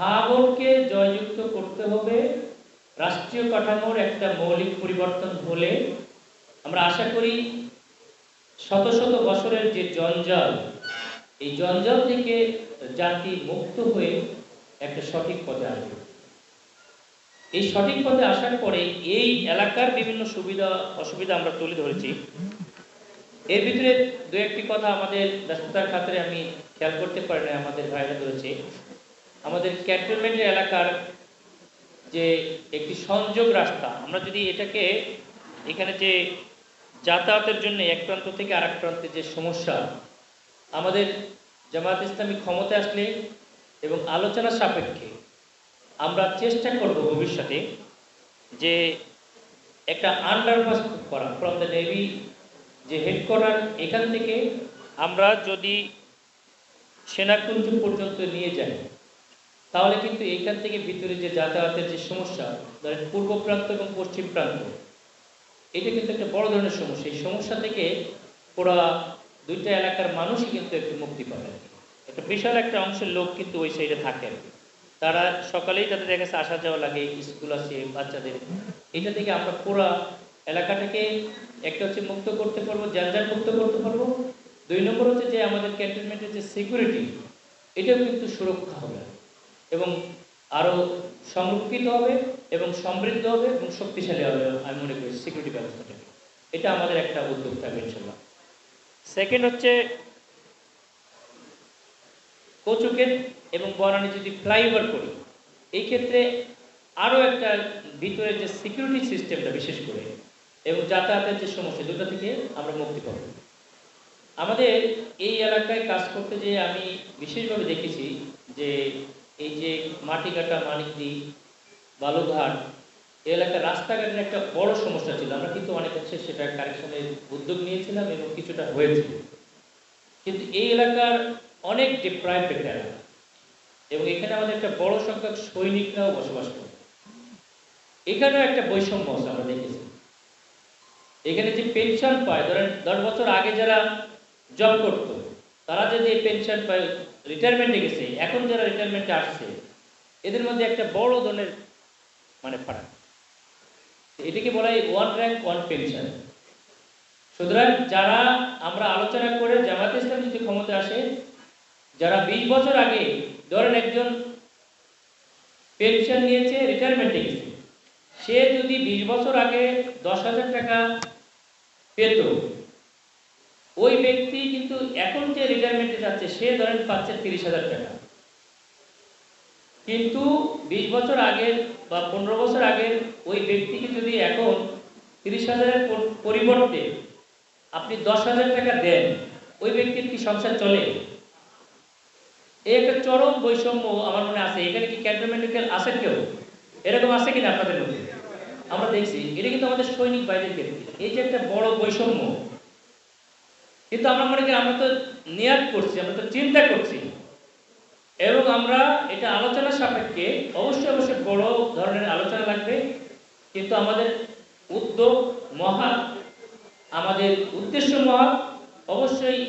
ভাঙনকে জয়যুক্ত করতে হবে। রাষ্ট্রীয় কাঠামোর একটা মৌলিক পরিবর্তন হলে আমরা আশা করি শত শত বছরের যে জঞ্জাল, এই জঞ্জাল থেকে জাতি মুক্ত হয়ে একটা সঠিক পথে আসবে। এই সঠিক পথে আসার পরে এই এলাকার বিভিন্ন সুবিধা অসুবিধা আমরা তুলে ধরেছি। এর ভিতরে দু একটি কথা আমাদের ব্যস্ততার খাতিরে আমি খেয়াল করতে পারি না, আমাদের ভাইরা ধরেছে। আমাদের ক্যান্টনমেন্টের এলাকার যে একটি সংযোগ রাস্তা, আমরা যদি এটাকে এখানে যে যাতায়াতের জন্য এক প্রান্ত থেকে আরেক প্রান্তে যে সমস্যা, আমাদের জামায়াত ইসলামী ক্ষমতায় আসলে এবং আলোচনা সাপেক্ষে আমরা চেষ্টা করব ভবিষ্যতে যে একটা আন্ডারপাস করা ফ্রম দ্য নেভি যে হেডকোয়ার্টার, এখান থেকে আমরা যদি সেনাকুঞ্জ পর্যন্ত নিয়ে যাই তাহলে কিন্তু এইখান থেকে ভিতরে যে যাতায়াতের যে সমস্যা, ধরেন পূর্ব প্রান্ত এবং পশ্চিম প্রান্ত, এটা কিন্তু একটা বড় ধরনের সমস্যা। এই সমস্যা থেকে পুরা দুইটা এলাকার মানুষই কিন্তু একটু মুক্তি পাবে। একটা বিশাল একটা অংশের লোক কিন্তু ওই সাইডে থাকেন, তারা সকালেই তাদের কাছে আসা যাওয়া লাগে, স্কুল আছে বাচ্চাদের। এটা থেকে আমরা পুরা এলাকাটাকে একটা হচ্ছে মুক্ত করতে পারবো, যানজট মুক্ত করতে পারবো। 2 নম্বর হচ্ছে যে আমাদের ক্যান্টনমেন্টের যে সিকিউরিটি, এটাও কিন্তু সুরক্ষা হবে এবং আরও সংরক্ষিত হবে এবং সমৃদ্ধ হবে এবং শক্তিশালী হবে। আমি মনে করি সিকিউরিটি ব্যবস্থাটাকে, এটা আমাদের একটা উদ্যোগ থাকবে ইনশাল্লাহ। সেকেন্ড হচ্ছে কচুক্ষেত এবং বনানী যদি ফ্লাইওভার করি, এই ক্ষেত্রে আরও একটা ভিতরে যে সিকিউরিটি সিস্টেমটা বিশেষ করে এবং যাতায়াতের যে সমস্যা, দুটো থেকে আমরা মুক্তি পাবো। আমাদের এই এলাকায় কাজ করতে যেয়ে আমি বিশেষভাবে দেখেছি যে এই যে মাটিকাটা, মানিকদি, বালুঘাট এই এলাকার রাস্তাঘাটের একটা বড় সমস্যা ছিল। আমরা কিন্তু অনেক অংশে সেটা কারেকশনের উদ্যোগ নিয়েছিলাম এবং কিছুটা হয়েছে, কিন্তু এই এলাকার অনেক ডিপ্রাইভড একটা এলাকা এবং এখানে আমাদের একটা বড় সংখ্যক সৈনিকরাও বসবাস করে। এখানেও একটা বৈষম্য আছে আমরা দেখেছি। এখানে যে পেনশন পায়, ধরেন 10 বছর আগে যারা জব করত তারা যদি পেনশন পায়, রিটায়ারমেন্টে গেছে, এখন যারা রিটায়ারমেন্টে আসছে, এদের মধ্যে একটা বড় ধরনের ফারাক। এটাকে বলা হয় ওয়ান র্যাঙ্ক ওয়ান পেনশন। সুতরাং যারা আমরা আলোচনা করে জামায়াত ইসলামী যদি ক্ষমতা আসে, যারা 20 বছর আগে ধরেন একজন পেনশন নিয়েছে, রিটায়ারমেন্টে গেছে, সে যদি 20 বছর আগে 10,000 টাকা পেত, ওই ব্যক্তি কিন্তু এখন যে রিটায়ারমেন্টে যাচ্ছে সে ধরেন পাচ্ছে 30,000 টাকা। কিন্তু 20 বছর আগের বা 15 বছর আগের ওই ব্যক্তিকে যদি এখন 30,000-এর পরিবর্তে আপনি 10,000 টাকা দেন, ওই ব্যক্তির কি সংসার চলে? এই একটা চরম বৈষম্য আমার মনে আছে। এখানে কি ক্যান্টনমেন্টে আছেন কেউ এরকম? আছে কিনা আপনাদের মধ্যে? আমরা দেখছি এটা কিন্তু আমাদের সৈনিক বাইরের ক্ষেত্রে এই যে একটা বড় বৈষম্য। কিন্তু আমরা মনে করি আমরা তো নিয়াত করছি, আমরা তো চিন্তা করছি এবং আমরা এটা আলোচনা সাপেক্ষে অবশ্যই অবশ্যই বড় ধরনের আলোচনা লাগবে, কিন্তু আমাদের উদ্যোগ মহা, আমাদের উদ্দেশ্য মহা। অবশ্যই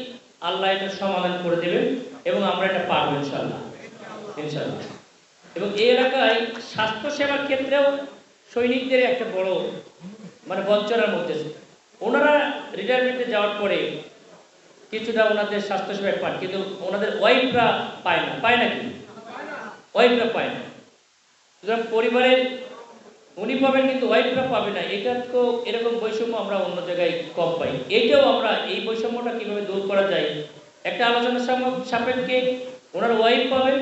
আল্লাহ এটা সমাধান করে দেবেন এবং আমরা এটা পারবো ইনশাআল্লাহ, ইনশাআল্লাহ। এবং এই এলাকায় স্বাস্থ্য সেবার ক্ষেত্রেও সৈনিকদের একটা বড় বঞ্চনার মধ্যে। ওনারা রিটায়ারমেন্টে যাওয়ার পরে কিছুটা ওনাদের স্বাস্থ্যসেবা পান, কিন্তু ওনাদের ওয়াইফরা পায় না। পায় নাকি? ওয়াইফরা পায় না। সুতরাং পরিবারের উনি পাবেন কিন্তু ওয়াইফরা পাবে না। এটা তো এরকম বৈষম্য আমরা অন্য জায়গায় কম পাই। এইটাও আমরা এই বৈষম্যটা কিভাবে দূর করা যায়, একটা আলোচনার সাপেক্ষে ওনার ওয়াইফ পাবেন,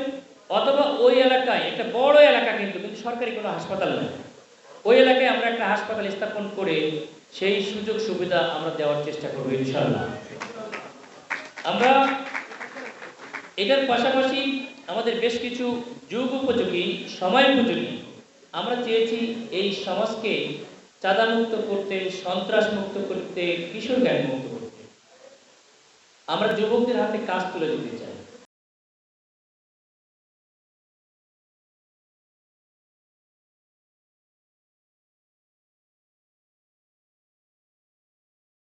অথবা ওই এলাকায় একটা বড় এলাকা কিন্তু সরকারি কোনো হাসপাতাল নেই, ওই এলাকায় আমরা একটা হাসপাতাল স্থাপন করে সেই সুযোগ সুবিধা আমরা দেওয়ার চেষ্টা করবো ইনশাআল্লাহ। আমরা এটার পাশাপাশি আমাদের বেশ কিছু যুগ উপযোগী, সময় উপযোগী, আমরা চেয়েছি এই সমাজকে চাঁদামুক্ত করতে, সন্ত্রাস মুক্ত করতে, কিশোর গ্যাং মুক্ত করতে। আমরা যুবকদের হাতে কাজ তুলে দিতে চাই।